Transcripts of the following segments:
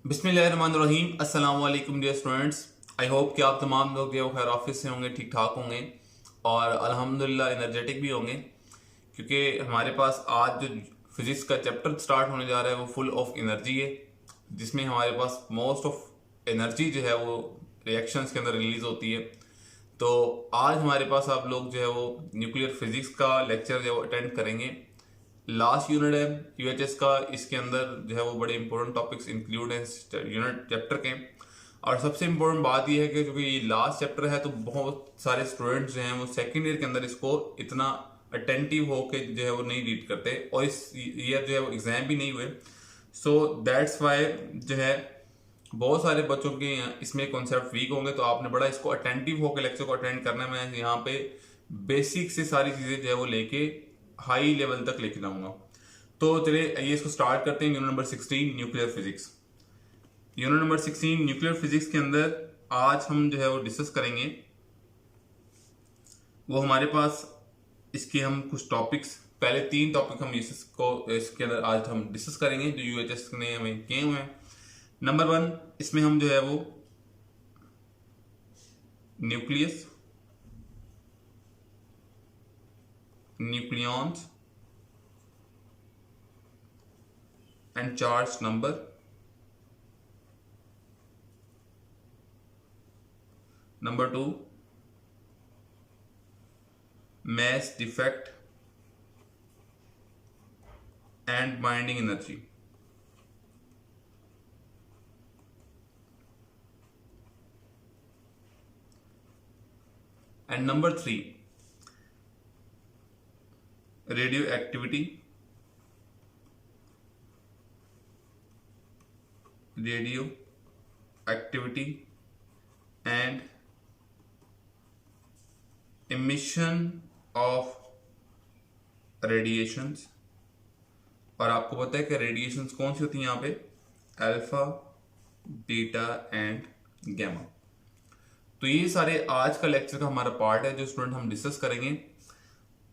बिस्मिल्लाहिर्रहमानिर्रहीम। अस्सलाम वालेकुम डियर स्टूडेंट्स। आई होप कि आप तमाम लोग जो खैर ऑफिस से होंगे, ठीक ठाक होंगे और अल्हम्दुलिल्लाह एनर्जेटिक भी होंगे, क्योंकि हमारे पास आज जो फिजिक्स का चैप्टर स्टार्ट होने जा रहा है वो फुल ऑफ एनर्जी है, जिसमें हमारे पास मोस्ट ऑफ एनर्जी जो है वो रिएक्शंस के अंदर रिलीज होती है। तो आज हमारे पास आप लोग जो है वो न्यूक्लियर फिजिक्स का लेक्चर जो है वो अटेंड करेंगे। लास्ट यूनिट है यूएचएस का, इसके अंदर जो है वो बड़े इंपॉर्टेंट टॉपिक्स इंक्लूड हैं यूनिट चैप्टर के। और सबसे इंपॉर्टेंट बात यह है कि क्योंकि ये लास्ट चैप्टर है तो बहुत सारे स्टूडेंट्स जो हैं वो सेकेंड ईयर के अंदर इसको इतना अटेंटिव होके जो है वो नहीं रीड करते, और इस ईयर जो है वो एग्जाम भी नहीं हुए। सो दैट्स वाई जो है बहुत सारे बच्चों के इसमें कॉन्सेप्ट वीक होंगे, तो आपने बड़ा इसको अटेंटिव होकर लेक्चर को अटेंड करना है। मैं यहाँ पे बेसिक से सारी चीजें जो है वो लेके हाई लेवल तक लेके जाऊंगा। तो चलिए ये इसको स्टार्ट करते हैं। Unit number 16 nuclear physics. Unit number 16 nuclear physics के अंदर आज हम जो है वो डिस्कस करेंगे, वो हमारे पास इसके हम कुछ टॉपिक्स, पहले 3 टॉपिक हम इसके अंदर आज हम डिस्कस करेंगे जो यूएचएस ने हमें किए हुए हैं। नंबर 1 इसमें हम जो है वो nucleus, nucleons and charge number. Number 2 mass defect and binding energy। and number 3 radioactivity, and emission of radiations। और आपको पता है कि रेडिएशंस कौन सी होती हैं यहाँ पे? Alpha, beta and gamma. तो ये सारे आज का लेक्चर का हमारा पार्ट है जो स्टूडेंट हम डिस्कस करेंगे।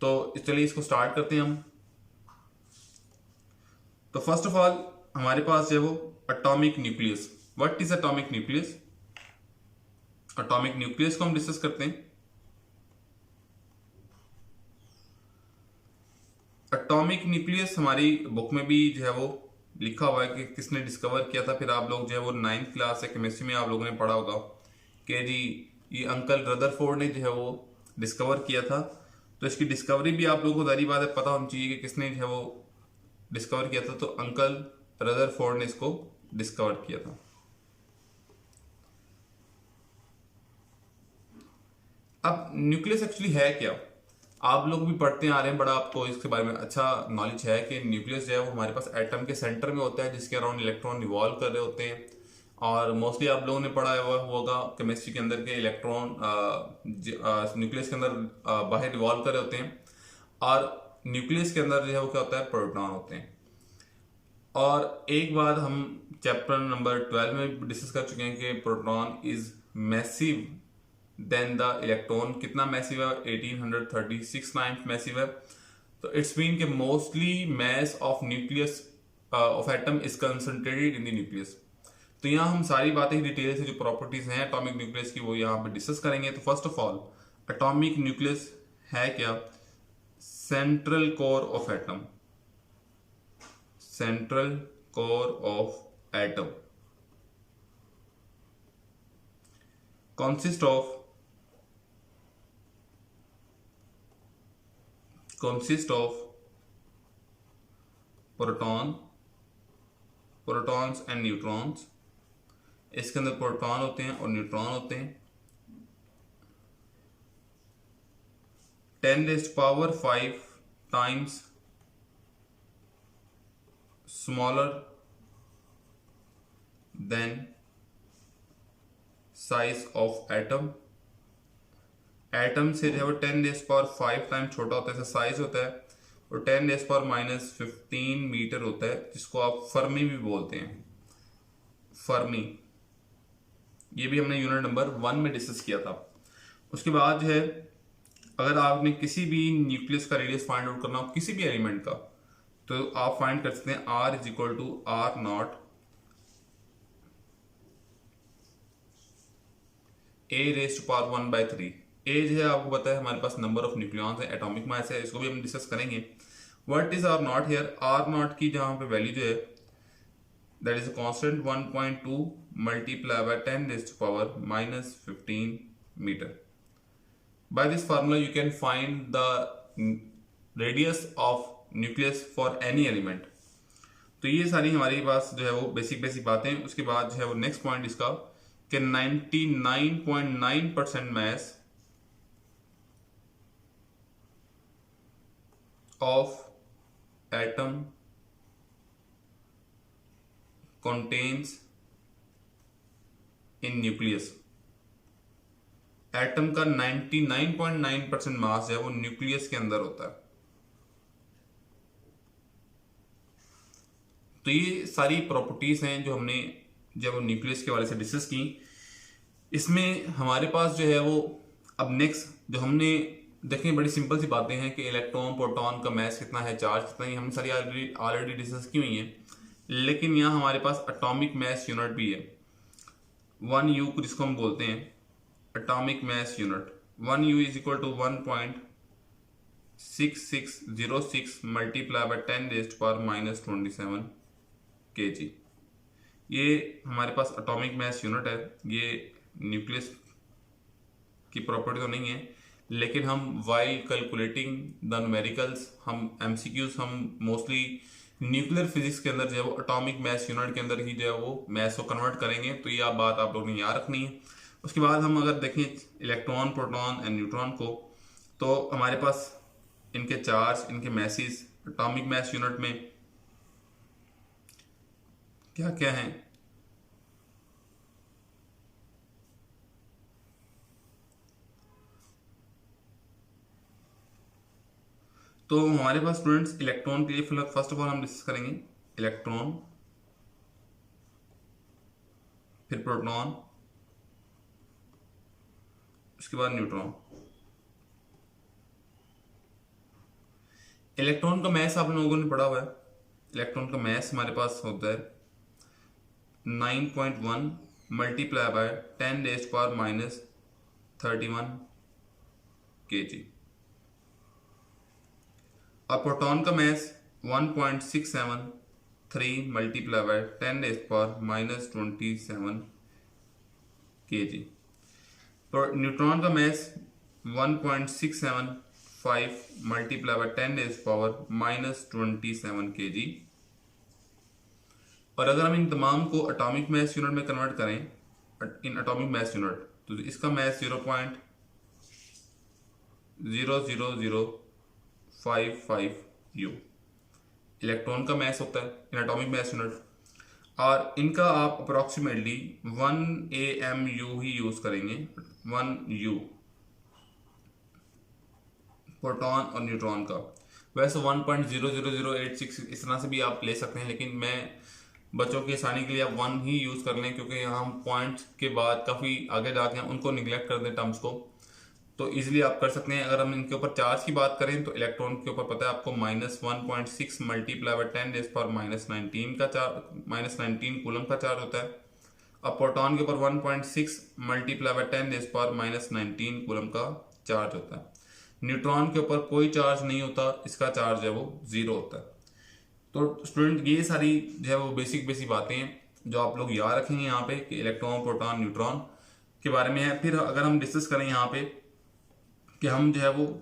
तो चलिए इसको स्टार्ट करते हैं हम। तो फर्स्ट ऑफ ऑल हमारे पास है वो atomic nucleus. What is atomic nucleus? Atomic nucleus को हम डिस्कस करते हैं। एटॉमिक न्यूक्लियस हमारी बुक में भी जो है वो लिखा हुआ है कि किसने डिस्कवर किया था। फिर आप लोग जो है वो 9th क्लास से केमिस्ट्री में आप लोगों ने पढ़ा होगा कि जी ये अंकल रदरफोर्ड ने जो है वो डिस्कवर किया था। तो इसकी डिस्कवरी भी आप लोगों को जारी बात है पता होनी चाहिए कि किसने जो है वो डिस्कवर किया था। तो अंकल रदरफोर्ड ने इसको डिस्कवर किया था। अब न्यूक्लियस एक्चुअली है क्या? आप लोग भी पढ़ते आ रहे हैं, बड़ा आपको इसके बारे में अच्छा नॉलेज है कि न्यूक्लियस जो है वो हमारे पास एटम के सेंटर में होता है, जिसके अराउंड इलेक्ट्रॉन रिवॉल्व कर रहे होते हैं। और मोस्टली आप लोगों ने पढ़ा हुआ होगा केमिस्ट्री के अंदर के इलेक्ट्रॉन न्यूक्लियस के अंदर बाहर रिवॉल्व कर रहे होते हैं, और न्यूक्लियस के अंदर जो है वो क्या होता है? प्रोटॉन होते हैं। और एक बात हम चैप्टर नंबर 12 में डिस्कस कर चुके हैं कि proton is massive then the electron. कितना मैसिव है? 1836 टाइम्स मैसिव है। तो इट्स मीन के mostly mass of nucleus of atom is concentrated in the nucleus. तो यहाँ हम सारी बातें डिटेल से जो प्रॉपर्टीज हैं एटॉमिक न्यूक्लियस की वो यहाँ पे डिस्कस करेंगे। तो first of all atomic nucleus है क्या? Central core of atom. Central core of atom consist of protons and neutrons. इसके अंदर प्रोटॉन होते हैं और न्यूट्रॉन होते हैं। 10⁵ times smaller than size of atom. Atom से जो है वो 10⁵ टाइम छोटा होता है, साइज होता है, और 10⁻⁻15 मीटर होता है, जिसको आप फर्मी भी बोलते हैं। फर्मी, ये भी हमने यूनिट नंबर 1 में डिस्कस किया था। उसके बाद जो है अगर आपने किसी भी न्यूक्लियस का रेडियस फाइंड आउट करना हो किसी भी एलिमेंट का, तो आप फाइंड कर सकते हैं R = R0 A raise to power 1/3। A जो है आपको पता है हमारे पास नंबर ऑफ न्यूक्लियॉन्स है, एटॉमिक मास है, इसको भी हम डिस्कस करेंगे। What is R not here, R not की जहां पे वैल्यू जो है that is a constant 1.2 multiply by 10 raise to power -15 metre. By this formula you can find the radius of nucleus for any element. तो ये सारी हमारे पास जो है वो बेसिक बातें। उसके बाद जो है वो नेक्स्ट पॉइंट इसका कि 99.9% mass of atom contains in nucleus। Atom का 99.9% मास है वो न्यूक्लियस के अंदर होता है। तो ये सारी प्रॉपर्टीज हैं जो हमने जब न्यूक्लियस के वाले से डिस्कस की। इसमें हमारे पास जो है वो अब नेक्स्ट जो हमने देखें, बड़ी सिंपल सी बातें हैं कि इलेक्ट्रॉन प्रोटॉन का मैस कितना है, चार्ज कितना है, हमने सारी ऑलरेडी डिस्कस की हुई हैं। लेकिन यहाँ हमारे पास एटॉमिक मैस यूनिट भी है 1U, जिसको हम बोलते हैं atomic mass unit. 1U is equal to 1.6606 multiply by 10 raised power -27 kg। ये हमारे पास एटॉमिक मैस यूनिट है। ये न्यूक्लियस की प्रॉपर्टी तो नहीं है, लेकिन हम वाइल कैलकुलेटिंग द न्यूमेरिकल्स, हम एमसीक्यूज हम मोस्टली न्यूक्लियर फिजिक्स के अंदर जो है वो एटॉमिक मैस यूनिट के अंदर ही जो है वो मैस को कन्वर्ट करेंगे। तो ये बात आप लोगों ने याद रखनी है। उसके बाद हम अगर देखें इलेक्ट्रॉन प्रोटॉन एंड न्यूट्रॉन को, तो हमारे पास इनके चार्ज, इनके मैसेज एटॉमिक मैस यूनिट में क्या क्या हैं। तो हमारे पास स्टूडेंट्स इलेक्ट्रॉन के लिए फर्स्ट ऑफ ऑल हम डिस्कस करेंगे इलेक्ट्रॉन, फिर प्रोटॉन, उसके बाद न्यूट्रॉन। इलेक्ट्रॉन का मैस आप लोगों ने पढ़ा हुआ है। इलेक्ट्रॉन का मैस हमारे पास होता है 9.1 multiply by 10 raised power -31 kg। और प्रोटॉन का mass 1.673 multiply by 10 raised power -27 kg। Neutron का mass 1.675 multiply by 10 raised power -27 kg। और अगर हम इन तमाम को एटॉमिक मैस यूनिट में कन्वर्ट करें इन एटॉमिक मैस यूनिट, तो इसका मैस 0.00055U इलेक्ट्रॉन का मैस होता है इन एटॉमिक मैस यूनिट। और इनका आप अप्रोक्सीमेटली 1 AMU ही यूज करेंगे, 1U प्रोटॉन और न्यूट्रॉन का। वैसे 1.00086 इस तरह से भी आप ले सकते हैं, लेकिन मैं बच्चों की आसानी के लिए आप 1 ही यूज कर लें, क्योंकि यहाँ हम पॉइंट्स के बाद काफ़ी आगे जाते हैं उनको निगलेक्ट कर दें टर्म्स को, तो इजीली आप कर सकते हैं। अगर हम इनके ऊपर चार्ज की बात करें तो इलेक्ट्रॉन के ऊपर पता है आपको -1.6 मल्टीप्लाई बाय 10 रेज़्ड पावर -19 का चार्ज, -19 कूलम का चार्ज होता है। अब प्रोटॉन के ऊपर 1.6 multiply by 10 raised power -19 coulomb का चार्ज होता है। न्यूट्रॉन के ऊपर कोई चार्ज नहीं होता, इसका चार्ज है वो 0 होता है। तो स्टूडेंट ये सारी जो है वो बेसिक बातें हैं जो आप लोग याद रखेंगे यहाँ पे कि इलेक्ट्रॉन प्रोटॉन न्यूट्रॉन के बारे में है। फिर अगर हम डिस्कस करें यहाँ पे कि हम जो है वो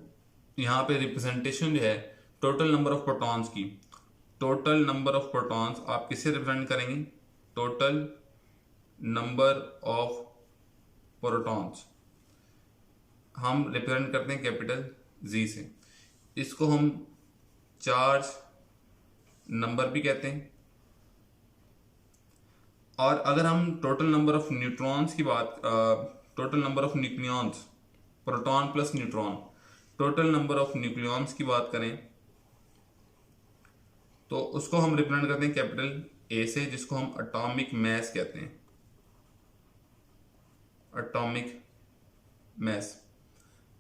यहाँ पे रिप्रेजेंटेशन जो है टोटल नंबर ऑफ प्रोटॉन्स की, टोटल नंबर ऑफ प्रोटॉन्स आप किससे रिप्रेजेंट करेंगे? टोटल नंबर ऑफ प्रोटॉन्स हम रिप्रेजेंट करते हैं कैपिटल Z से। इसको हम चार्ज नंबर भी कहते हैं। और अगर हम टोटल नंबर ऑफ न्यूट्रॉन्स की बात, total number of nucleons, proton plus neutron, total number of nucleons की बात करें तो उसको हम रिप्रेजेंट करते हैं कैपिटल A से, जिसको हम एटॉमिक मैस कहते हैं, एटॉमिक मैस।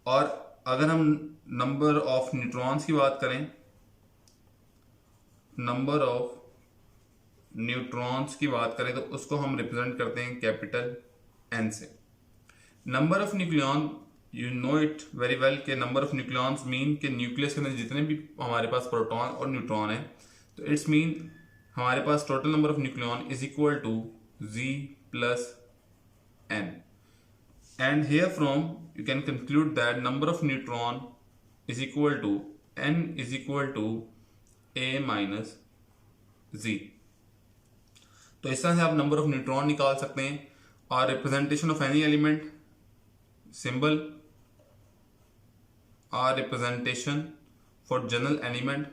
और अगर हम नंबर ऑफ न्यूट्रॉन्स की बात करें, नंबर ऑफ न्यूट्रॉन्स की बात करें तो उसको हम रिप्रेजेंट करते हैं कैपिटल N से। Number of nucleon, you know it very well कि नंबर ऑफ न्यूक्लियॉन्स मीन के न्यूक्लियस के अंदर जितने भी हमारे पास प्रोटॉन और न्यूट्रॉन है, तो इट्स मीन हमारे पास total number of nucleon is equal to Z plus N, and here from you can conclude that number of neutron is equal to N is equal to A minus Z। तो इस तरह से आप number of neutron निकाल सकते हैं। और representation of any element, symbol और representation for general element,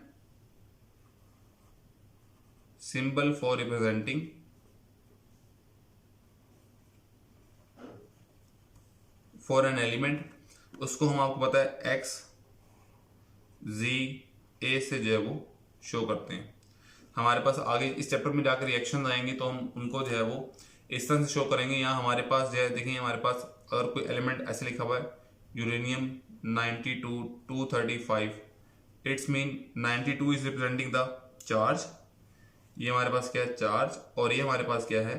symbol for representing for an element, उसको हम आपको पता है एक्स जी ए से जो है वो शो करते हैं। हमारे पास आगे इस चैप्टर में जाकर रिएक्शन आएंगे तो हम उनको जो है वो इस तरह से शो करेंगे। यहाँ हमारे पास जो है देखिए, हमारे पास अगर कोई एलिमेंट ऐसे लिखा हुआ है uranium 92 235, it's mean 92 is representing the charge. ये हमारे पास क्या है, चार्ज, और ये हमारे पास क्या है,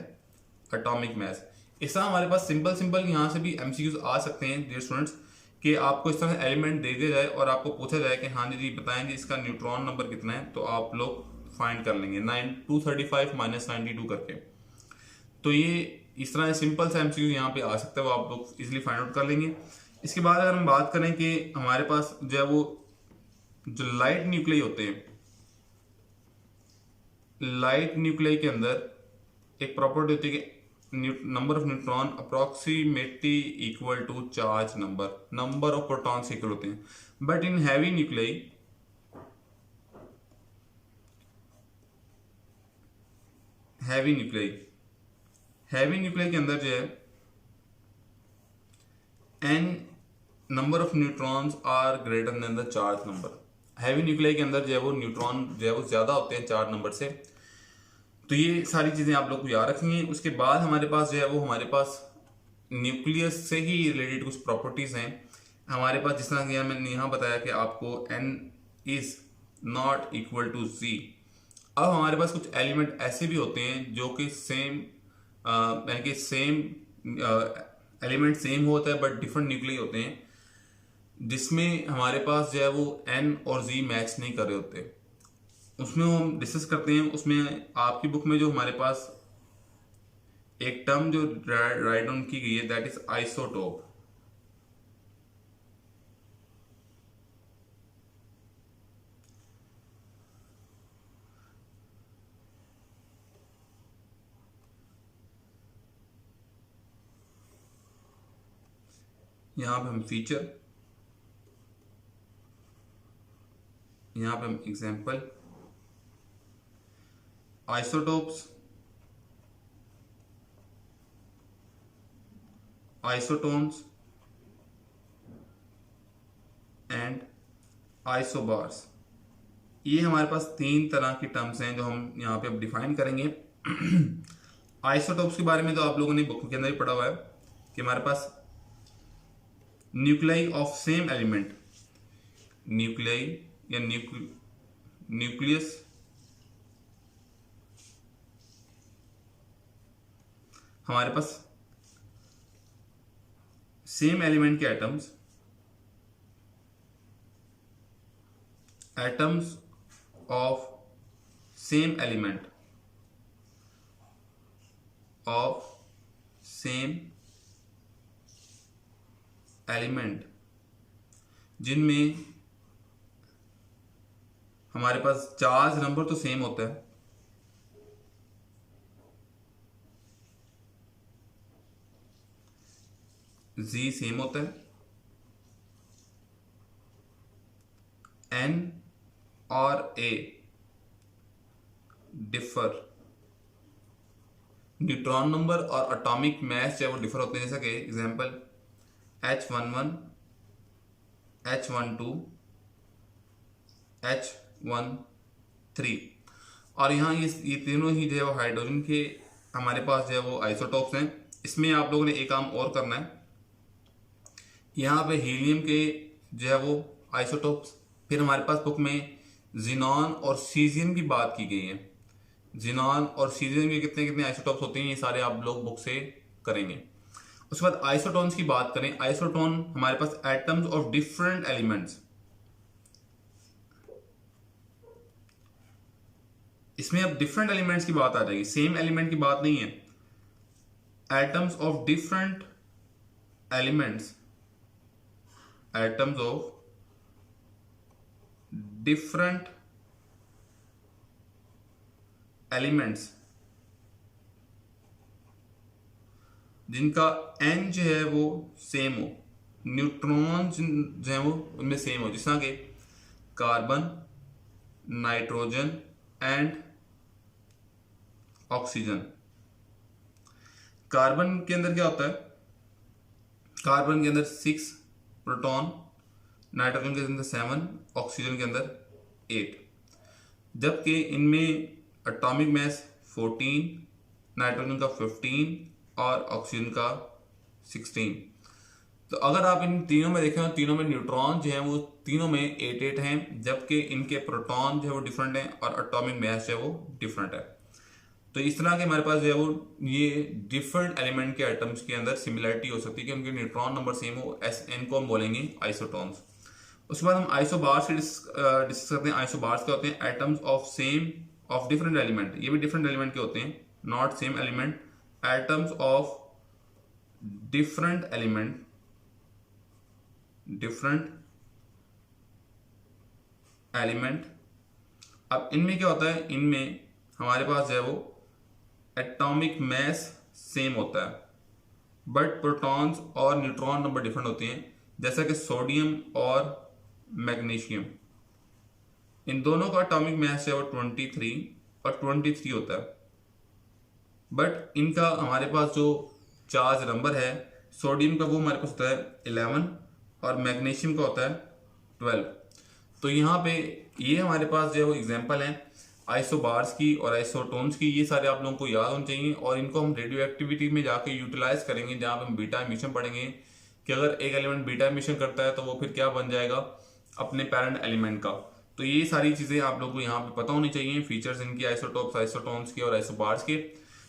एटॉमिक मास। इस तरह हमारे पास सिंपल सिंपल यहाँ से भी एमसीक्यूज आ सकते हैं डियर स्टूडेंट्स, कि आपको इस तरह से एलिमेंट दे दिया जाए और आपको पूछा जाए कि हाँ जी बताएं जी इसका न्यूट्रॉन नंबर कितना है, तो आप लोग फाइंड कर लेंगे 235 माइनस 92 करके। तो ये इस तरह सिंपल सा एमसीक्यू यहाँ पे आ सकता है, वो आप लोग इजिली फाइंड आउट कर लेंगे। इसके बाद अगर हम बात करें कि हमारे पास जो है वो जो लाइट न्यूक्लियाई होते हैं, लाइट न्यूक्लियाई के अंदर एक प्रॉपर्टी होती है कि number of neutron approximately equal to charge number of protons equal होते हैं। But in heavy nuclei, heavy nuclei के अंदर जो है n number of neutrons are greater than the charge number. Heavy nuclei के अंदर जो है वो न्यूट्रॉन जो है वो ज्यादा होते हैं चार्ज नंबर से। तो ये सारी चीजें आप लोग को याद रखेंगे। उसके बाद हमारे पास जो है वो हमारे पास न्यूक्लियस से ही रिलेटेड कुछ प्रॉपर्टीज हैं हमारे पास, जिस तरह कि मैंने यहाँ बताया कि आपको n is not equal to Z। अब हमारे पास कुछ एलिमेंट ऐसे भी होते हैं जो कि सेम यानी कि सेम एलिमेंट सेम होता है बट डिफरेंट न्यूक्लियाई होते हैं, जिसमें हमारे पास जो है वो N और Z मैच नहीं कर रहे होते। उसमें हम डिस्कस करते हैं। उसमें आपकी बुक में जो हमारे पास एक टर्म जो राइट डाउन की गई है दैट इज आइसोटोप। यहां पे हम फीचर, यहां पे हम example, isotopes, isotones and isobars, ये हमारे पास तीन तरह की टर्म्स हैं जो हम यहाँ पे अब डिफाइन करेंगे। आइसोटोप्स के बारे में तो आप लोगों ने बुक के अंदर ही पढ़ा हुआ है कि हमारे पास nuclei of same element, nuclei या न्यूक्लियस हमारे पास सेम एलिमेंट के एटम्स ऑफ सेम एलिमेंट जिनमें हमारे पास चार्ज नंबर तो सेम होता है, Z सेम होता है, N और A डिफर, न्यूट्रॉन नंबर और एटॉमिक मास जो है वो डिफर होते हैं। जैसा कि एग्जांपल H11, H12, H13, और यहाँ ये तीनों ही जो है वो हाइड्रोजन के हमारे पास जो है वो आइसोटोप्स हैं। इसमें आप लोगों ने एक काम और करना है, यहाँ पे हीलियम के जो है वो आइसोटोप्स, फिर हमारे पास बुक में जिनॉन और सीजियम की बात की गई है। जिनॉन और सीजियम के कितने कितने आइसोटोप्स होते हैं ये सारे आप लोग बुक से करेंगे। उसके बाद आइसोटोन्स की बात करें, आइसोटोन हमारे पास एटम्स ऑफ डिफरेंट एलिमेंट्स, इसमें अब डिफरेंट एलिमेंट्स की बात आ जाएगी, सेम एलिमेंट की बात नहीं है। Atoms of different elements, atoms of different elements जिनका n जो है वो सेम हो, न्यूट्रॉन जो है वो उनमें सेम हो, जिस तरह के carbon, nitrogen and oxygen. Carbon के अंदर क्या होता है, कार्बन के अंदर 6 प्रोटॉन, नाइट्रोजन के अंदर 7, ऑक्सीजन के अंदर 8, जबकि इनमें एटॉमिक मास 14, नाइट्रोजन का 15 और ऑक्सीजन का 16। तो अगर आप इन तीनों में देखें तो तीनों में न्यूट्रॉन जो है वो तीनों में 8 हैं, जबकि इनके प्रोटॉन जो है वो डिफरेंट हैं और एटॉमिक मास जो है वो डिफरेंट है। तो इस तरह के हमारे पास जो है वो ये डिफरेंट एलिमेंट के एटम्स के अंदर सिमिलरिटी हो सकती है कि उनके न्यूट्रॉन नंबर सेम हो, इनको हम बोलेंगे आइसोटोन्स। उसके बाद हम आइसोबार्स की डिस्कस करते हैं। आइसोबार्स क्या होते हैं, atoms of same of different element, ये भी डिफरेंट एलिमेंट के होते हैं, not same element, atoms of different element, different element. अब इनमें क्या होता है, इनमें हमारे पास जो है वो एटॉमिक मास सेम होता है बट प्रोटॉन्स और न्यूट्रॉन नंबर डिफरेंट होते हैं, जैसा कि सोडियम और मैग्नीशियम, इन दोनों का एटॉमिक मास है वो 23 और 23 होता है, बट इनका हमारे पास जो चार्ज नंबर है, सोडियम का वो हमारे पास होता है 11 और मैग्नीशियम का होता है 12। तो यहाँ पे ये हमारे पास जो है वो एग्जांपल है आइसोबार्स की और आइसोटोन्स की, ये सारे आप लोगों को याद होने चाहिए और इनको हम रेडियो एक्टिविटी में जाके यूटिलाइज करेंगे, जहाँ पे हम बीटा एमिशन पढ़ेंगे कि अगर एक एलिमेंट बीटा एमिशन करता है तो वो फिर क्या बन जाएगा अपने पेरेंट एलिमेंट का। तो ये सारी चीजें आप लोगों को यहाँ पे पता होनी चाहिए, फीचर्स इनकी आइसोटोप्स, आइसोटोन्स के और आइसोबार्स के।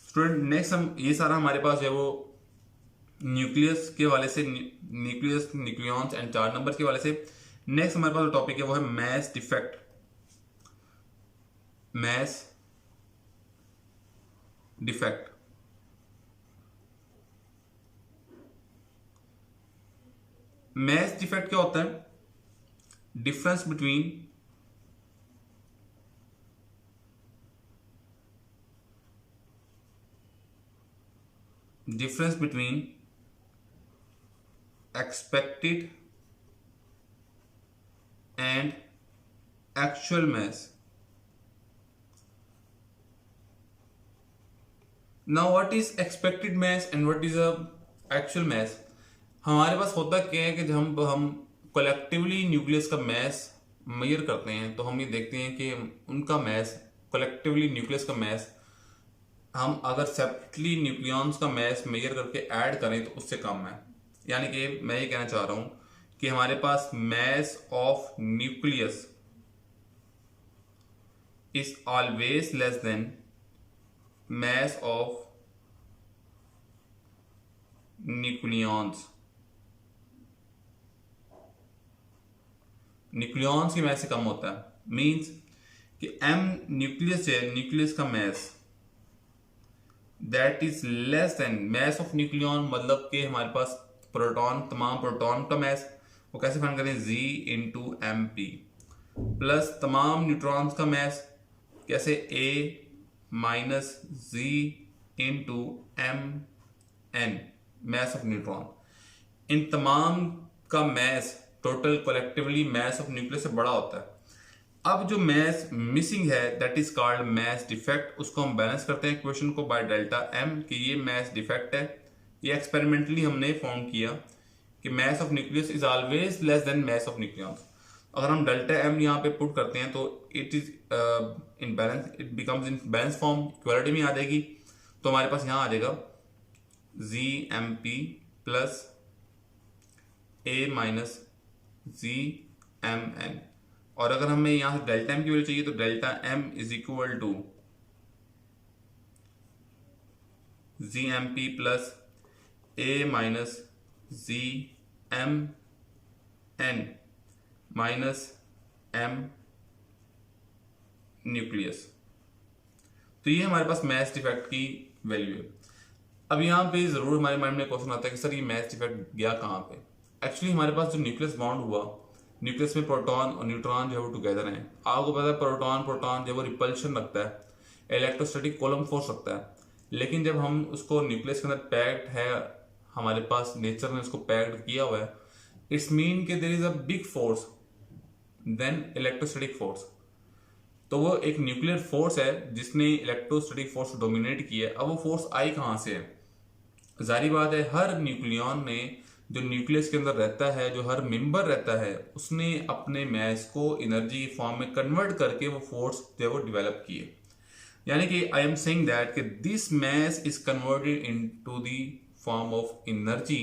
स्टूडेंट नेक्स्ट हम ये सारा हमारे पास जो है वो न्यूक्लियस के वाले से, nucleus, nucleons and charge number के वाले से। नेक्स्ट हमारे पास जो टॉपिक है वो है mass defect, mass defect. Mass defect क्या होता है, difference between expected and actual mass. Now what is expected mass and what is a actual mass? हमारे पास होता क्या है कि जब हम कलेक्टिवली न्यूक्लियस का मास मेजर करते हैं तो हम ये देखते हैं कि उनका मास, कलेक्टिवली न्यूक्लियस का मास, हम अगर सेपरेटली न्यूक्लियॉन्स का मास मेजर करके ऐड करें तो उससे कम है। यानी कि मैं ये कहना चाह रहा हूं कि हमारे पास mass of nucleus is always less than mass of nucleons. Nucleons की मास से कम होता है, मींस कि m न्यूक्लियस है, न्यूक्लियस का mass that is less than mass of nucleon, मतलब कि हमारे पास प्रोटॉन, तमाम प्रोटॉन का मास वो कैसे फाइंड करें, Z into M P, plus तमाम न्यूट्रॉन्स का मास कैसे, A minus Z into M N, mass of neutron. इन तमाम का mass total collectively mass of nucleus से बड़ा होता है। अब जो मास मिसिंग है that is called mass defect, उसको हम बैलेंस करते हैं इक्वेशन को बाय डेल्टा एम कि ये मास डिफेक्ट है। ये एक्सपेरिमेंटली हमने फाउंड किया कि मास of nucleus is always less than mass of nucleons. अगर हम डेल्टा एम यहाँ पे पुट करते हैं तो it is in balance, it becomes in balance form, equality में आ जाएगी। तो हमारे पास यहाँ आ जाएगा जी M P plus A minus Z M N, और अगर हमें यहां से डेल्टा एम की वैल्यू चाहिए तो delta M is equal to Z M P plus A minus Z M N minus M nucleus. तो ये हमारे पास मैच डिफेक्ट की वैल्यू है। अब यहाँ पे जरूर हमारे माइंड में क्वेश्चन आता है कि सर ये मैच डिफेक्ट गया कहाँ पे। एक्चुअली हमारे पास जो न्यूक्लियस बॉन्ड हुआ, न्यूक्लियस में प्रोटॉन और न्यूट्रॉन जो है वो टुगेदर हैं। आपको पता है प्रोटॉन प्रोटॉन जो है वो रिपल्शन रखता है, इलेक्ट्रोस्टैटिक कोलम फोर्स रखता है। लेकिन जब हम उसको न्यूक्लियस के अंदर पैक्ड है, हमारे पास नेचर ने उसको पैक्ड किया हुआ है, इट्स मीन के there is a big force then electrostatic force. तो वो एक न्यूक्लियर फोर्स है जिसने इलेक्ट्रोस्टैटिक फोर्स को डोमिनेट किया है। अब वो फोर्स आई कहाँ से है? जारी बात है हर न्यूक्लियन में जो न्यूक्लियस के अंदर रहता है, जो हर मेंबर रहता है, उसने अपने मैस को एनर्जी की फॉर्म में कन्वर्ट करके वो फोर्स जो है वो डेवलप किए। यानी कि आई एम सेइंग दैट कि this mass is converted into the form of energy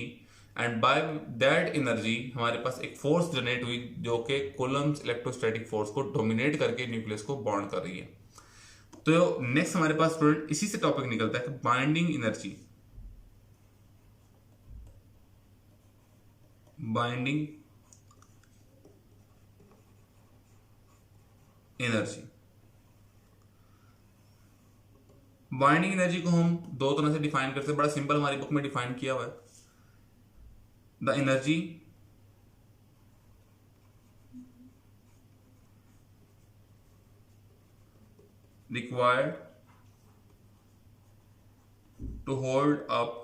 and by that energy हमारे पास एक फोर्स जनरेट हुई जो कि कूलम्स इलेक्ट्रोस्टैटिक फोर्स को डोमिनेट करके न्यूक्लियस को बॉन्ड कर रही है। तो नेक्स्ट हमारे पास स्टूडेंट इसी से टॉपिक निकलता है कि binding energy. Binding energy, binding energy को हम दो तरह से डिफाइन करते हैं। बड़ा सिंपल हमारी बुक में डिफाइन किया हुआ है। The energy required to hold up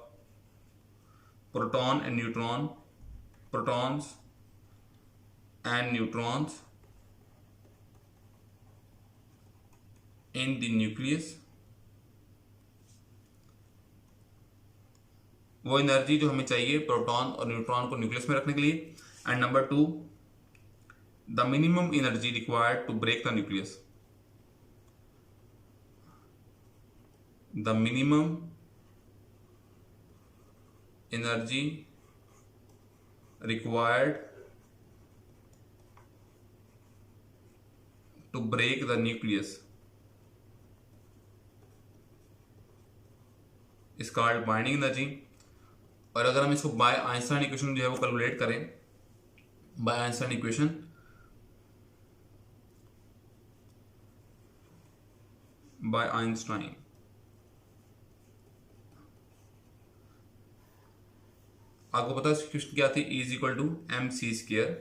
proton and neutron, protons and neutrons in the nucleus, वो एनर्जी जो हमें चाहिए प्रोटॉन और न्यूट्रॉन को न्यूक्लियस में रखने के लिए। And number 2, the minimum energy required to break the nucleus, the minimum energy required to break the nucleus is called binding energy। और अगर हम इसको बाय आइंस्टाइन इक्वेशन जो है वो कैलकुलेट करें, by Einstein equation, by Einstein आपको पता है क्वेश्चन क्या थी, E is equal to M C square.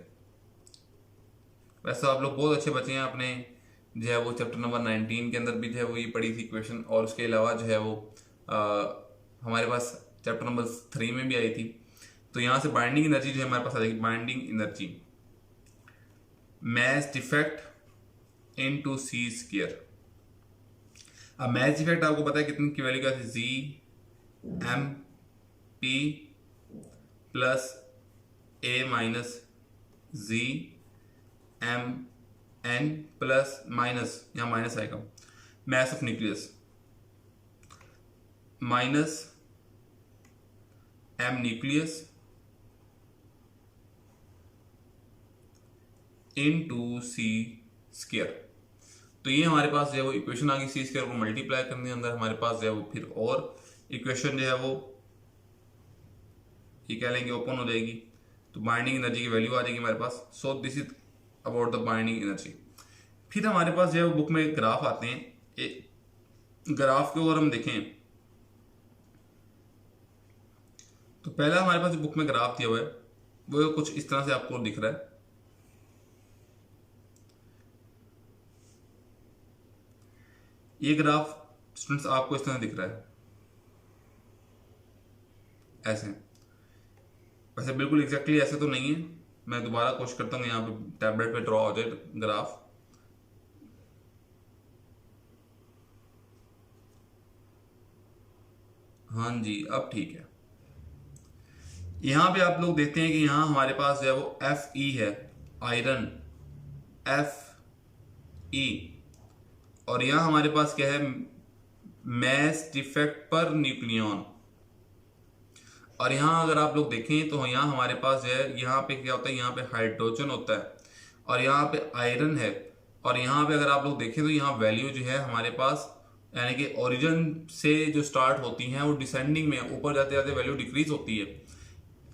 वैसे आप लोग बहुत अच्छे बच्चे हैं, आपने जो है वो चैप्टर नंबर 19 के अंदर भी जो है वो ये पढ़ी थी इक्वेशन, और उसके अलावा जो है वो हमारे पास चैप्टर नंबर 3 में भी आई थी। तो यहाँ से बाइंडिंग एनर्जी जो है हमारे पास आ जाएगी, binding energy mass defect into C square. अब मैच डिफेक्ट आपको पता है कितनी की वैल्यू क्या थी, Z M P plus A minus Z M N plus minus, यहाँ माइनस आएगा, mass of nucleus minus M nucleus into C square. तो ये हमारे पास जो है वो इक्वेशन आ गई। सी स्क्वायर को मल्टीप्लाई करने के अंदर हमारे पास जो है वो फिर और इक्वेशन जो है वो ये कह लेंगे ओपन हो जाएगी। तो बाइंडिंग एनर्जी की वैल्यू आ जाएगी हमारे पास। So this is about the binding energy. फिर हमारे पास जो है वो बुक में ग्राफ आते हैं। ग्राफ को अगर हम देखें तो पहला हमारे पास जो बुक में ग्राफ दिया हुआ है वो कुछ इस तरह से आपको दिख रहा है। ये ग्राफ स्टूडेंट्स आपको इस तरह दिख रहा है, ऐसे। वैसे बिल्कुल एग्जैक्टली ऐसे तो नहीं है, मैं दोबारा कोशिश करता हूँ यहाँ पे टैबलेट पे ड्रॉ हो जाए ग्राफ। हाँ जी, अब ठीक है। यहाँ पे आप लोग देखते हैं कि यहाँ हमारे पास जो है वो Fe है, आयरन Fe, और यहाँ हमारे पास क्या है, मैस डिफेक्ट पर न्यूक्लियन। और यहाँ अगर आप लोग देखें तो यहाँ हमारे पास जो है, यहाँ पे क्या होता है, यहाँ पे हाइड्रोजन होता है और यहाँ पे आयरन है। और यहाँ पे अगर आप लोग देखें तो यहाँ वैल्यू जो है हमारे पास यानी कि ओरिजिन से जो स्टार्ट होती हैं वो डिसेंडिंग में ऊपर जाते जाते वैल्यू डिक्रीज होती है।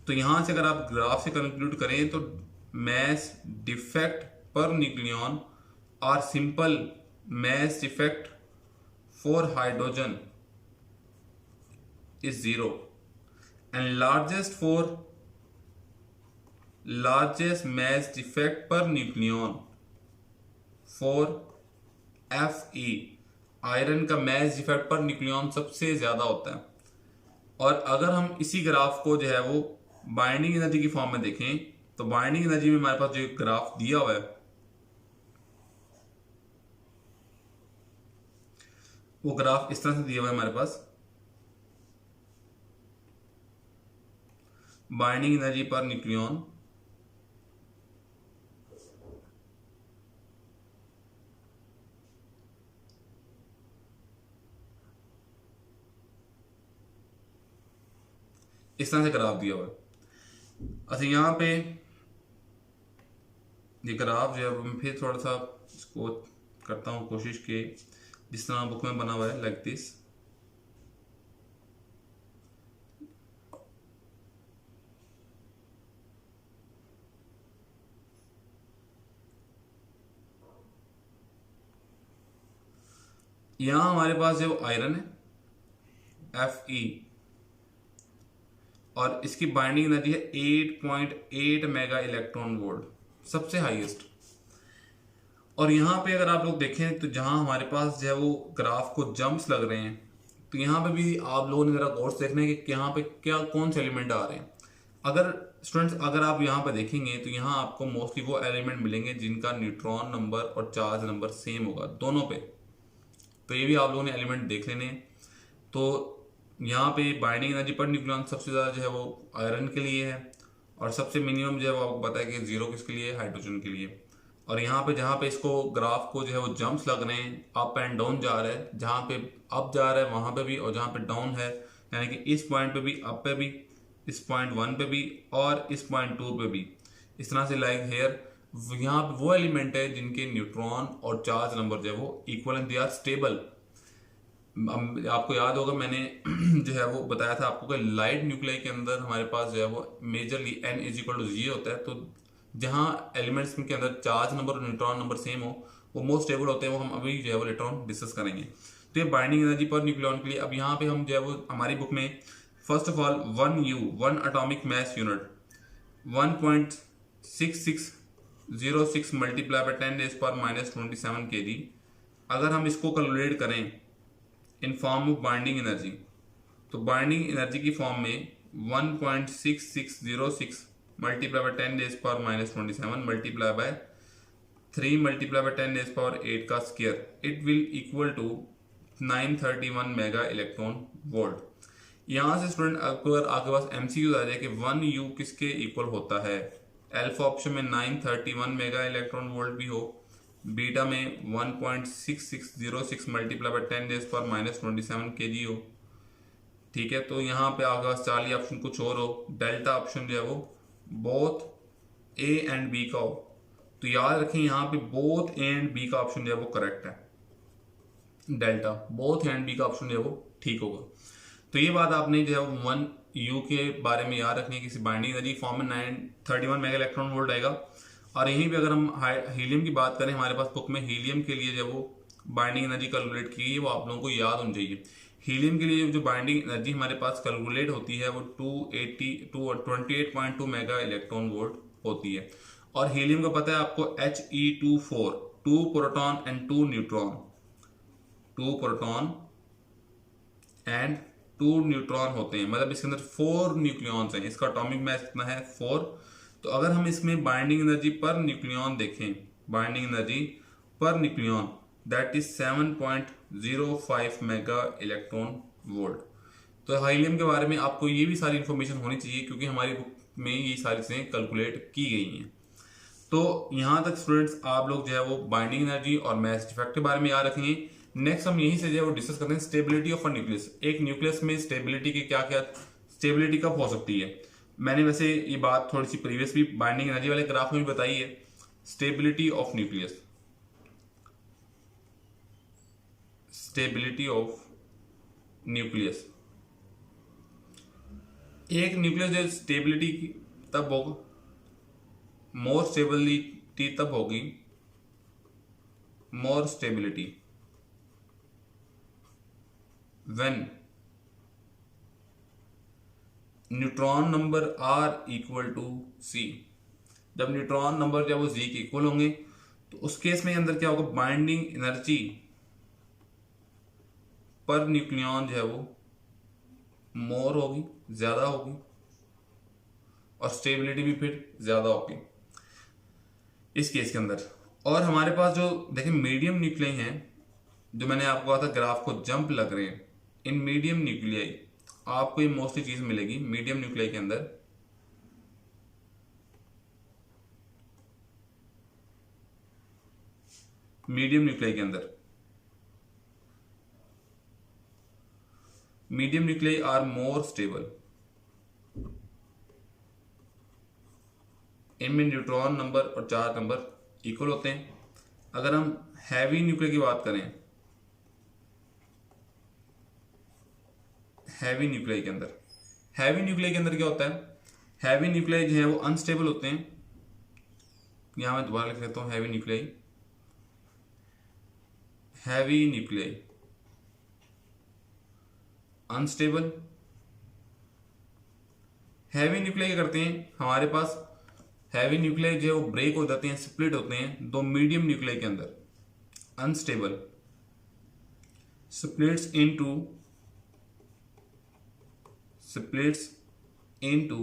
तो यहां से अगर आप ग्राफ से कंक्लूड करें तो mass defect per nucleon or simple mass defect for hydrogen is 0 and largest mass defect per nucleon for Fe iron का मैस डिफेक्ट पर न्यूक्लियन सबसे ज्यादा होता है। और अगर हम इसी ग्राफ को जो है वो बाइंडिंग एनर्जी की फॉर्म में देखें तो बाइंडिंग एनर्जी में हमारे पास जो ग्राफ दिया हुआ है वो ग्राफ इस तरह से दिया हुआ है हमारे पास। बाइंडिंग एनर्जी पर न्यूक्लियन इस तरह से ग्राफ दिया हुआ है। अच्छा यहाँ पे ये ग्राफ जो है मैं फिर थोड़ा सा इसको करता हूँ कोशिश के जिस तरह बुक में बना हुआ है लाइक दिस। यहाँ हमारे पास जो आयरन है Fe और इसकी बाइंडिंग एनर्जी है 8.8 मेगा इलेक्ट्रॉन वोल्ट, सबसे हाईएस्ट। और यहाँ पे अगर आप लोग देखें तो जहाँ हमारे पास जो है वो ग्राफ को जंप्स लग रहे हैं तो यहाँ पे भी आप लोगों ने जरा कोर्स देखना है कि यहाँ पे क्या कौन से एलिमेंट आ रहे हैं। अगर स्टूडेंट्स अगर आप यहाँ पे देखेंगे तो यहाँ आपको मोस्टली वो एलिमेंट मिलेंगे जिनका न्यूट्रॉन नंबर और चार्ज नंबर सेम होगा दोनों पे। तो ये भी आप लोगों ने एलिमेंट देख लेने। तो यहाँ पे बाइंडिंग एनर्जी पर न्यूक्लियन सबसे ज़्यादा जो है वो आयरन के लिए है और सबसे मिनिमम जो है वो आपको पता है कि 0 किसके लिए, हाइड्रोजन के लिए। और यहाँ पे जहाँ पे इसको ग्राफ को जो है वो जंप्स लग रहे हैं, अप एंड डाउन जा रहा है, जहाँ पे अप जा रहा है वहाँ पे भी और जहाँ पे डाउन है यानी कि इस पॉइंट पे भी अप पे भी, इस पॉइंट 1 पे भी और इस पॉइंट 2 पे भी, इस तरह से लाइक हेयर यहाँ पे वो एलिमेंट है जिनके न्यूट्रॉन और चार्ज नंबर जो है वो equal and they are stable. आपको याद होगा मैंने जो है वो बताया था आपको कि लाइट न्यूक्लियाई के अंदर हमारे पास जो है वो majorly n is equal to Z होता है। तो जहाँ एलिमेंट्स के अंदर चार्ज नंबर और न्यूट्रॉन नंबर सेम हो वो मोस्ट स्टेबल होते हैं, वो हम अभी जो है वो लेटर ऑन डिस्कस करेंगे। तो ये बाइंडिंग एनर्जी पर न्यूक्लियन के लिए अब यहाँ पे हम जो है वो हमारी बुक में first of all 1 atomic mass unit 1.6606 multiply by 10⁻⁻27 kg। अगर हम इसको कैलकुलेट करें in form of binding energy तो बाइंडिंग एनर्जी की फॉर्म में 1.6606 multiply by 10⁻⁻27 multiply by 3 multiply by 10⁻8 का square it will equal to 931 mega electron volt. यहाँ से स्टूडेंट अगर आपके पास एमसीक्यू आ जाए कि 1U किसके इक्वल होता है, अल्फा ऑप्शन में 931 मेगा इलेक्ट्रॉन वोल्ट भी हो, बीटा में 1.6606 मल्टीप्लाई बाय 10⁻⁻27 kg हो। ठीक है, तो यहाँ पे आपके पास चार्ली ऑप्शन कुछ और हो, डेल्टा ऑप्शन जो है वो बोथ ए एंड बी का हो। तो याद रखें यहाँ पे बोथ ए एंड बी का ऑप्शन जो है वो करेक्ट है, delta both A and B का ऑप्शन जो है वो ठीक होगा। तो ये बात आपने जो है 1U के बारे में याद रखनी है। किसी बाइंडिंग एनर्जी फॉर्म में 931 मेगा इलेक्ट्रॉन वोल्ट आएगा। और यहीं पे अगर हम हीलियम की बात करें, हमारे पास बुक में हीलियम के लिए जो वो बाइंडिंग एनर्जी कैलकुलेट की है वो आप लोगों को याद होनी चाहिए। हीलियम के लिए जो बाइंडिंग एनर्जी हमारे पास कैलकुलेट होती है वो 28.2 मेगा इलेक्ट्रॉन वोल्ट होती है। और हीलियम का पता है आपको He24, 2 proton and 2 neutron, 2 proton and 2 neutron होते हैं, मतलब इसके अंदर 4 न्यूक्लियॉन्स हैं। इसका एटॉमिक मास कितना है 4। तो अगर हम इसमें बाइंडिंग एनर्जी पर न्यूक्लियॉन देखें, बाइंडिंग एनर्जी पर nucleon that is 7.05 mega electron volt. तो हीलियम के बारे में आपको ये भी सारी इंफॉर्मेशन होनी चाहिए क्योंकि हमारी बुक में ये सारी चीजें कैलकुलेट की गई हैं। तो यहाँ तक स्टूडेंट्स आप लोग जो है वो बाइंडिंग एनर्जी और मास डिफेक्ट के बारे में याद रखेंगे। नेक्स्ट हम यहीं से जो है वो डिस्कस करते हैं स्टेबिलिटी ऑफ अ न्यूक्लियस। एक न्यूक्लियस में स्टेबिलिटी की क्या क्या स्टेबिलिटी कब हो सकती है। मैंने वैसे ये बात थोड़ी सी प्रीवियस भी बाइंडिंग एनर्जी वाले ग्राफ में भी बताई है। Stability of nucleus, stability of nucleus. एक न्यूक्लियस जो स्टेबिलिटी तब होगा, मोर स्टेबिलिटी तब होगी, more stability when neutron number are equal to Z. जब न्यूट्रॉन नंबर जब वो जी के इक्वल होंगे तो उस केस में अंदर क्या होगा, बाइंडिंग एनर्जी पर न्यूक्लियन जो है वो मोर होगी, ज्यादा होगी, और स्टेबिलिटी भी फिर ज्यादा होगी इस केस के अंदर। और हमारे पास जो देखिए मीडियम न्यूक्लियाई हैं, जो मैंने आपको कहा था ग्राफ को जंप लग रहे हैं, इन मीडियम न्यूक्लियाई आपको ये मोस्टली चीज मिलेगी मीडियम न्यूक्लियाई के अंदर। मीडियम न्यूक्लियाई के अंदर medium nuclei are more stable. इनमें न्यूट्रॉन नंबर और चार्ज नंबर इक्वल होते हैं। अगर हम हैवी न्यूक्लियाई की बात करें, हैवी न्यूक्लियाई के अंदर, हैवी न्यूक्लियाई के अंदर क्या होता है, हैवी न्यूक्लियाई जो है वो अनस्टेबल होते हैं। यहां मैं दोबारा लिख लेता हूं, heavy nuclei, heavy nuclei unstable. Heavy nuclei क्या करते हैं, हमारे पास हैवी न्यूक्लियाई जो है वो ब्रेक हो जाते हैं, स्प्लिट होते हैं दो मीडियम न्यूक्लियाई के अंदर। Unstable splits into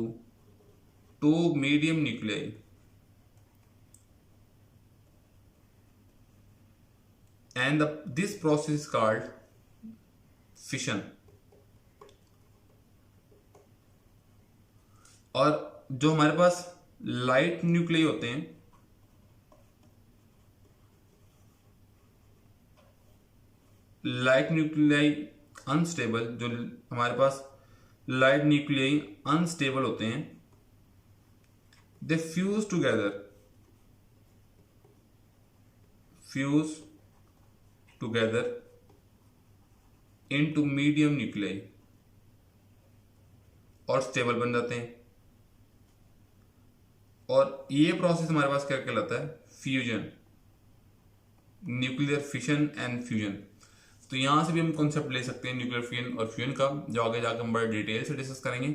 two medium nuclei and this process is called fission। और जो हमारे पास लाइट न्यूक्लियाई होते हैं, लाइट न्यूक्लियाई अनस्टेबल, जो हमारे पास लाइट न्यूक्लियाई अनस्टेबल होते हैं, they fuse together into medium nuclei और स्टेबल बन जाते हैं। और ये प्रोसेस हमारे पास क्या कहलाता है, fusion, nuclear fission and fusion. तो यहां से भी हम कॉन्सेप्ट ले सकते हैं न्यूक्लियर फिशन और फ्यूजन का, जो आगे जाकर हम बड़े डिटेल से डिस्कस करेंगे।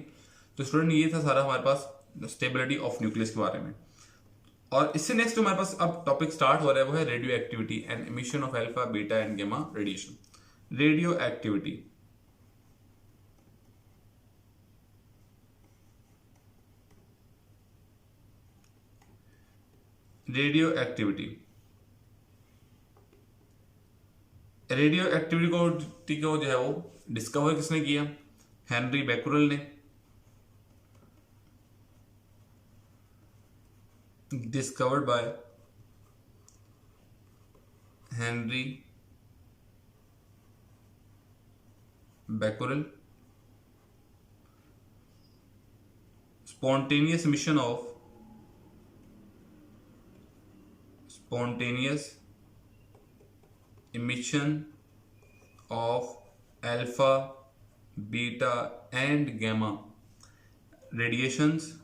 तो स्टूडेंट ये था सारा हमारे पास स्टेबिलिटी ऑफ न्यूक्लियस के बारे में। और इससे नेक्स्ट हमारे पास अब टॉपिक स्टार्ट हो रहा है, वो है radio activity and emission of alpha beta and gamma radiation. Radio activity, radio activity को जो है वो डिस्कवर किसने किया, हेनरी बैकुरेल ने। Discovered by Henri Becquerel. spontaneous emission of alpha, beta and gamma radiations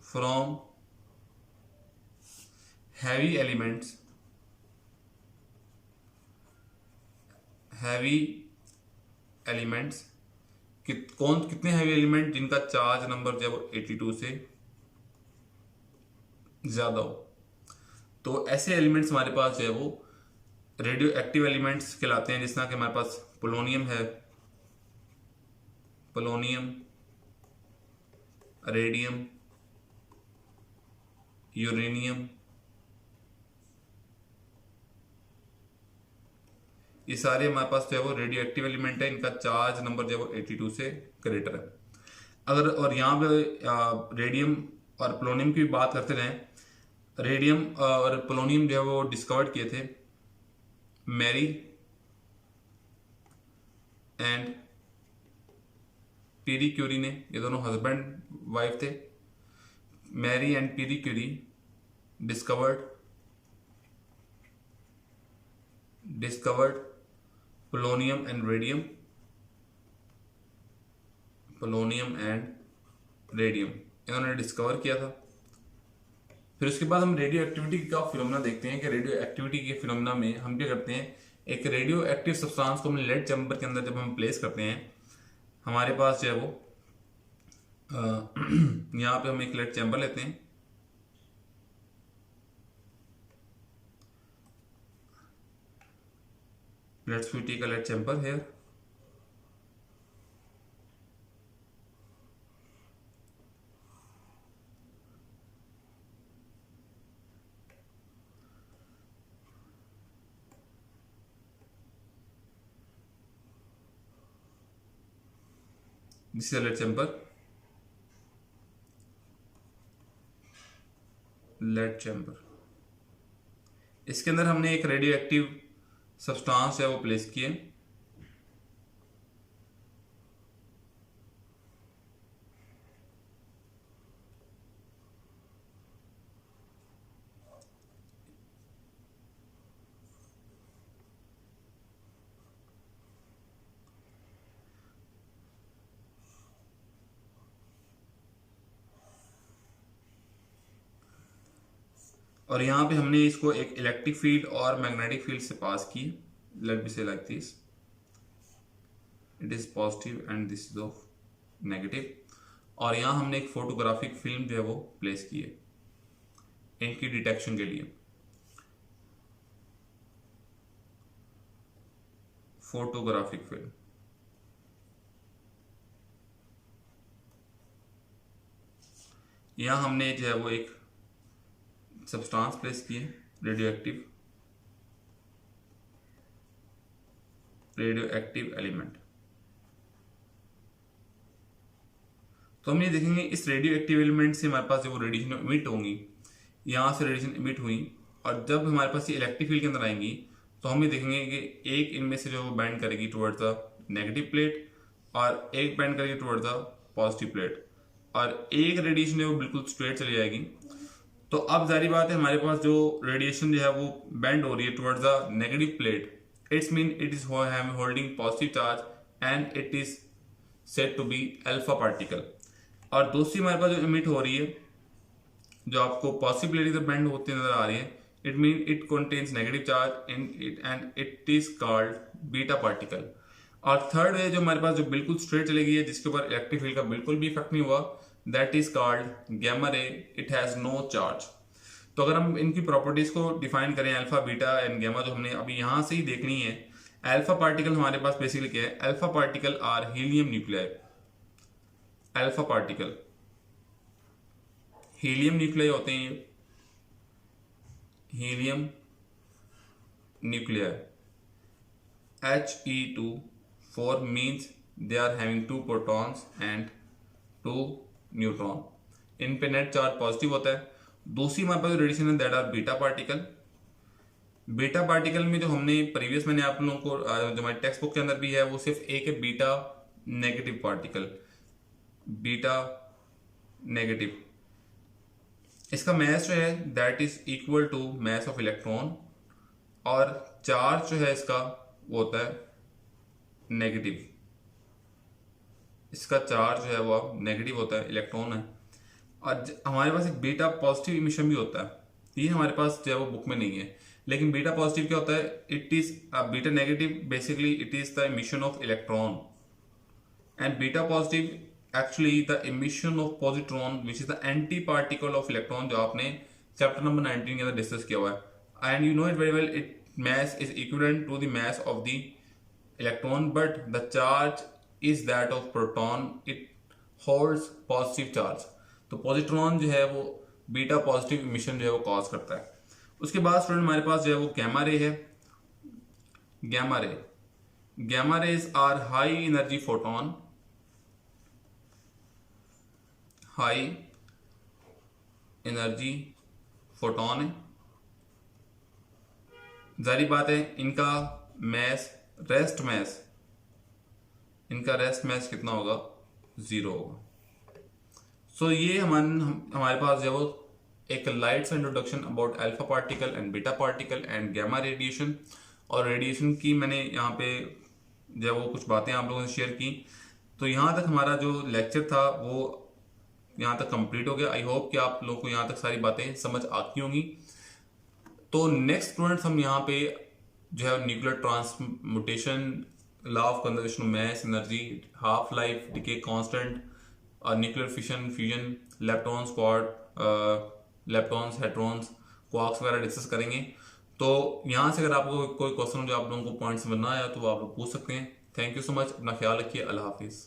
from heavy elements कितने heavy element जिनका charge number जो है वो 82 से ज्यादा हो। तो ऐसे एलिमेंट्स हमारे पास जो है वो रेडियो एक्टिव एलिमेंट्स कहलाते हैं, जिस तरह के हमारे पास पोलोनियम है, पोलोनियम, रेडियम, यूरेनियम, ये सारे हमारे पास जो है वो रेडियो एक्टिव एलिमेंट है। इनका चार्ज नंबर जो है वो 82 से ग्रेटर है। अगर और यहाँ पे रेडियम और पोलोनियम की बात करते रहें, रेडियम और पोलोनियम जो है वो डिस्कवर्ड किए थे मैरी एंड पीरी क्यूरी ने। ये दोनों हस्बैंड वाइफ थे। Marie and Pierre Curie discovered discovered polonium and radium, polonium and radium इन्होंने डिस्कवर किया था। फिर उसके बाद हम रेडियो एक्टिविटी का फिनोमेना देखते हैं कि रेडियो एक्टिविटी के फिनोमेना में हम क्या करते हैं, एक रेडियो एक्टिव सब्सटेंस को हम लेड चैम्बर के अंदर जब हम प्लेस करते हैं, हमारे पास जो है वो यहाँ पे हम एक लेड चैम्बर लेते हैं, let's we take a lead chamber here, this is a lead chamber, lead chamber. इसके अंदर हमने एक रेडियो एक्टिव सब्सटेंस है वो प्लेस किए, और यहाँ पे हमने इसको एक इलेक्ट्रिक फील्ड और मैग्नेटिक फील्ड से पास की। लेट मी से like this, it is positive and this is of negative. और यहाँ हमने एक फोटोग्राफिक फिल्म जो है वो प्लेस की है इनकी डिटेक्शन के लिए, फोटोग्राफिक फिल्म। यहाँ हमने जो है वो एक सब्सटेंस प्लेस किए, रेडियो एक्टिव एलिमेंट। तो हम ये देखेंगे इस रेडियो एक्टिव एलिमेंट से हमारे पास जो रेडिएशन इमिट होंगी, यहाँ से रेडिएशन इमिट हुई, और जब हमारे पास ये इलेक्ट्रिक फील्ड के अंदर आएंगी तो हम ये देखेंगे कि एक इनमें से जो बैंड करेगी टुवर्ड्स द नेगेटिव प्लेट और एक बैंड करेगी टुवर्ड्स द पॉजिटिव प्लेट, और एक रेडिएशन है वो बिल्कुल स्ट्रेट चली जाएगी। तो अब जारी बात है हमारे पास जो रेडिएशन जो है वो बेंड हो रही है towards the negative plate, it's mean it is holding positive charge and it is said to be alpha particle. और दूसरी हमारे पास जो इमिट हो रही है, जो आपको पॉजिटिव प्लेट इधर बेंड होती नजर आ रही है, it mean it contains negative charge and it is called beta particle. और थर्ड है जो हमारे पास जो बिल्कुल स्ट्रेट चली गई है, जिसके ऊपर इलेक्ट्रिक फील्ड का बिल्कुल भी इफेक्ट नहीं हुआ, that is called gamma ray, it has no charge. तो अगर हम इनकी प्रॉपर्टीज को डिफाइन करें, अल्फा बीटा एंड गैमा, जो हमने अभी यहां से ही देखनी है। अल्फा पार्टिकल हमारे पास बेसिकली क्या है, alpha particle are helium nuclei, alpha particle helium nuclei होते हैं, helium nuclei He2 means they are having 2 protons and 2 neutron, इन पे नेट चार्ज पॉजिटिव होता है। दूसरी हमारे पास रेडिएशन है that are beta particle. Beta particle में जो हमने प्रीवियस मैंने आप लोगों को जो हमारे टेक्स्ट बुक के अंदर भी है, वो सिर्फ एक है beta negative particle, beta negative. इसका मैस जो है that is equal to mass of electron, और चार्ज जो है इसका वो होता है नेगेटिव, इसका चार्ज जो है वो अब नेगेटिव होता है, इलेक्ट्रॉन है। और हमारे पास एक बीटा पॉजिटिव इमिशन भी होता है, ये हमारे पास जो है वो बुक में नहीं है। लेकिन बीटा पॉजिटिव क्या होता है, it is beta negative basically it is the emission of electron, and beta positive actually the emission of positron which is the anti particle of electron, जो आपने चैप्टर नंबर 19 के अंदर डिस्कस किया हुआ है। And you know it very well, it mass is equivalent to the mass of the electron, but the charge is that of proton, it holds positive charge। तो positron जो है वो beta positive emission जो है वो cause करता है। उसके बाद स्टूडेंट हमारे पास जो है वो गैमा रे है। Gamma rays are high energy photon, high energy photon है। जारी बात है इनका मैस, रेस्ट मैस, इनका रेस्ट मैस कितना होगा, 0 होगा। सो ये हमारे पास जो एक lights introduction about alpha particle and beta particle and gamma radiation. और रेडिएशन की मैंने यहाँ पे जब वो कुछ बातें आप लोगों ने शेयर की, तो यहाँ तक हमारा जो लेक्चर था वो यहाँ तक कंप्लीट हो गया। आई होप कि आप लोगों को यहाँ तक सारी बातें समझ आती होंगी। तो नेक्स्ट स्टूडेंट्स हम यहाँ पे जो है nuclear transmutation, law of conservation of mass energy, half life, decay constant, nuclear fission fusion, leptons quad, leptons hadrons, quarks वगैरह डिस्कस करेंगे। तो यहाँ से अगर आपको कोई क्वेश्चन जो आप लोगों को पॉइंट समझ ना आया तो वो आप लोग पूछ सकते हैं। थैंक यू सो मच, अपना ख्याल रखिए, अल्लाह हाफिज़।